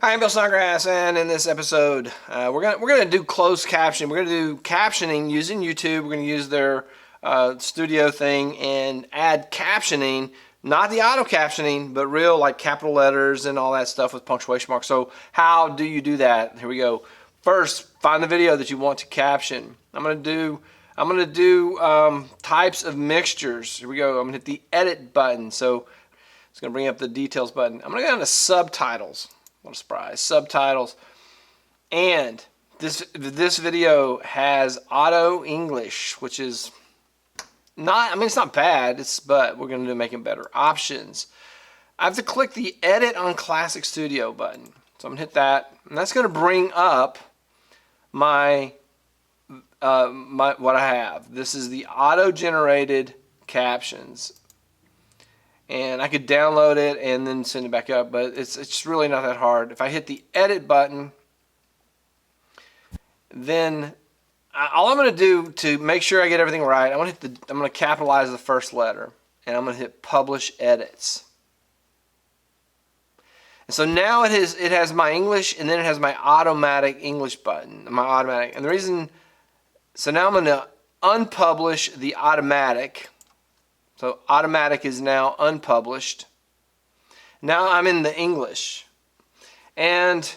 Hi, I'm Bill Snodgrass, and in this episode, we're gonna do closed caption. We're gonna do captioning using YouTube. We're gonna use their studio thing and add captioning, not the auto captioning, but real like capital letters and all that stuff with punctuation marks. So how do you do that? Here we go. First, find the video that you want to caption. I'm gonna do types of mixtures. Here we go. I'm gonna hit the edit button. So it's gonna bring up the details button. I'm gonna go down to subtitles. What a surprise. Subtitles. And this video has auto English, which is not, I mean, it's not bad, but we're going to make it better. Options. I have to click the edit on Classic Studio button. So I'm going to hit that, and that's going to bring up my what I have. This is the auto-generated captions. And I could download it and then send it back up, but it's really not that hard. If I hit the edit button, then all I'm going to do to make sure I get everything right, I'm going to capitalize the first letter, and I'm going to hit Publish Edits. And so now it has my English, and then it has my automatic English button, my automatic. And the reason, so now I'm going to unpublish the automatic. So automatic is now unpublished. Now I'm in the English. And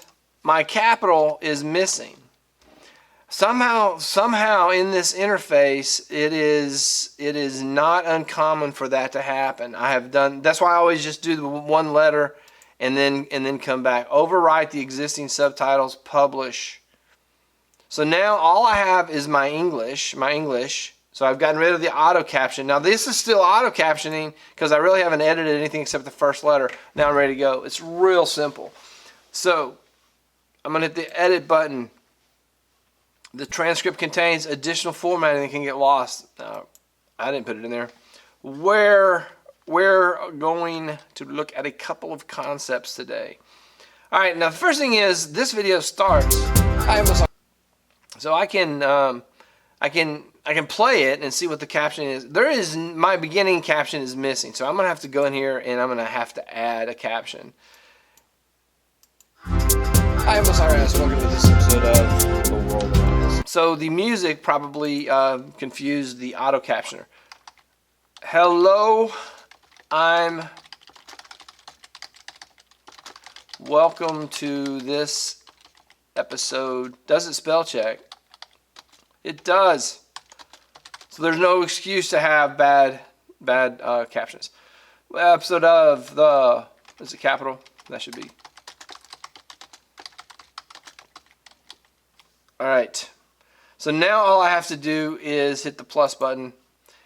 my capital is missing. Somehow in this interface, it is not uncommon for that to happen. That's why I always just do the one letter and then come back. Overwrite the existing subtitles, publish. So now all I have is my English. So I've gotten rid of the auto caption. Now this is still auto captioning because I really haven't edited anything except the first letter. Now I'm ready to go. It's real simple. So I'm going to hit the edit button. The transcript contains additional formatting that can get lost. I didn't put it in there. We're going to look at a couple of concepts today. All right, now the first thing is this video starts. So I can play it and see what the caption is. My beginning caption is missing, so I'm gonna have to go in here and I'm gonna have to add a caption. Hi, I'm Bill Snodgrass. Welcome to this episode of The World Around Us. So the music probably confused the auto captioner. Hello, welcome to this episode. Does it spell check? It does. So there's no excuse to have bad captions. Episode of the, is it capital? That should be. All right. So now all I have to do is hit the plus button,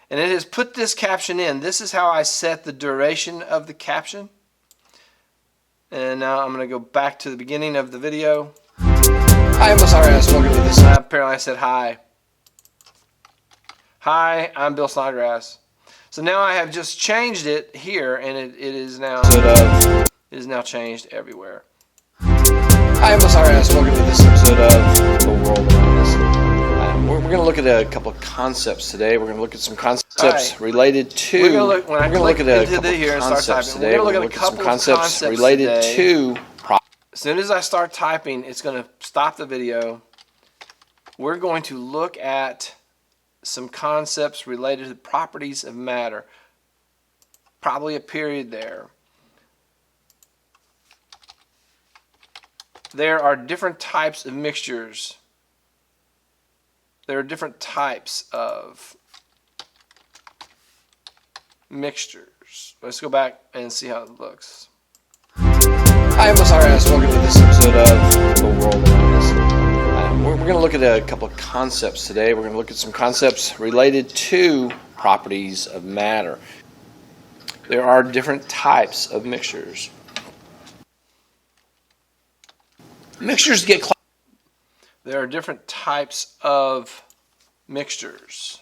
and it has put this caption in. This is how I set the duration of the caption. And now I'm going to go back to the beginning of the video. Hi, I'm Bill Snodgrass. Welcome to this. Apparently I said hi. Hi, I'm Bill Snodgrass. So now I have just changed it here, and it is now changed everywhere. Hi, I'm Bill Snodgrass. Welcome to this episode of The World Around Us. We're going to look at a couple of concepts today. We're going to look at some concepts related to. We're going to look at a couple of concepts today. We're going to look at some concepts related to. As soon as I start typing, it's going to stop the video. We're going to look at some concepts related to the properties of matter. Probably a period there. There are different types of mixtures. There are different types of mixtures. Let's go back and see how it looks. Hi, I'm Bill Snodgrass. Welcome to this episode of The World Around Us. We're going to look at a couple of concepts today. We're going to look at some concepts related to properties of matter. There are different types of mixtures. Mixtures get There are different types of mixtures.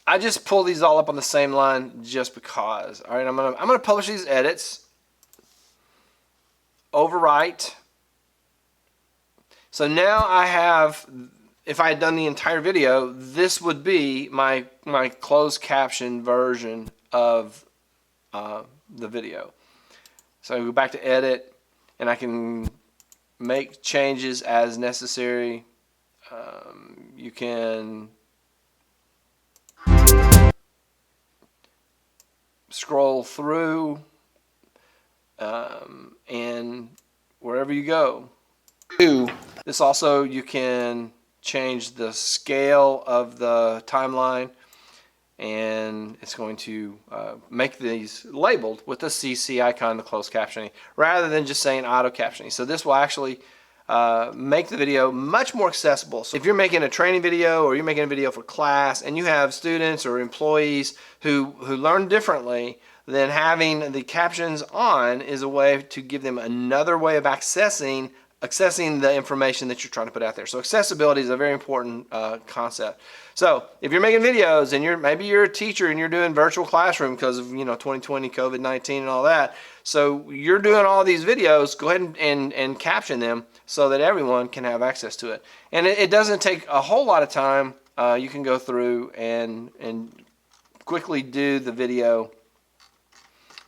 I just pull these all up on the same line just because. All right, I'm gonna publish these edits. Overwrite. So now I have if I had done the entire video, this would be my closed caption version of the video. So I go back to edit, and I can make changes as necessary. You can scroll through, and wherever you go. This also, you can change the scale of the timeline, and it's going to make these labeled with the CC icon, the closed captioning, rather than just saying auto captioning. So this will actually make the video much more accessible. So if you're making a training video, or you're making a video for class, and you have students or employees who learn differently, then having the captions on is a way to give them another way of accessing the information that you're trying to put out there. So accessibility is a very important concept. So if you're making videos, and maybe you're a teacher and you're doing virtual classroom because of 2020, COVID-19 and all that, so you're doing all these videos, go ahead and caption them so that everyone can have access to it. And it doesn't take a whole lot of time. You can go through and quickly do the video,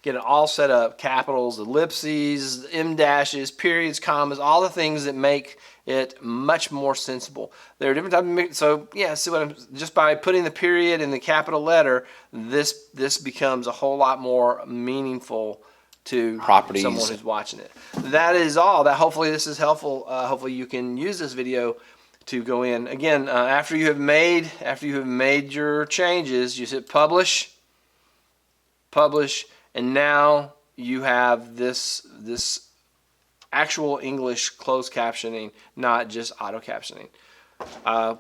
get it all set up, capitals, ellipses, em-dashes, periods, commas, all the things that make it much more sensible. There are different types of, so yeah, see what just by putting the period in the capital letter, this becomes a whole lot more meaningful to properties. Someone who's watching it. That is all. Hopefully this is helpful. Hopefully you can use this video to go in. Again, after you have made your changes, you hit publish, and now you have this actual English closed captioning, not just auto captioning.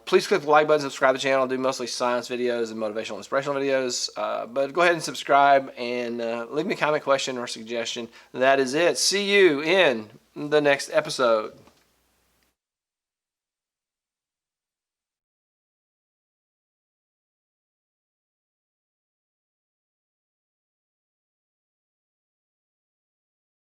Please click the like button, subscribe to the channel. I do mostly science videos and motivational, inspirational videos. But go ahead and subscribe, and leave me a comment, question, or suggestion. That is it. See you in the next episode.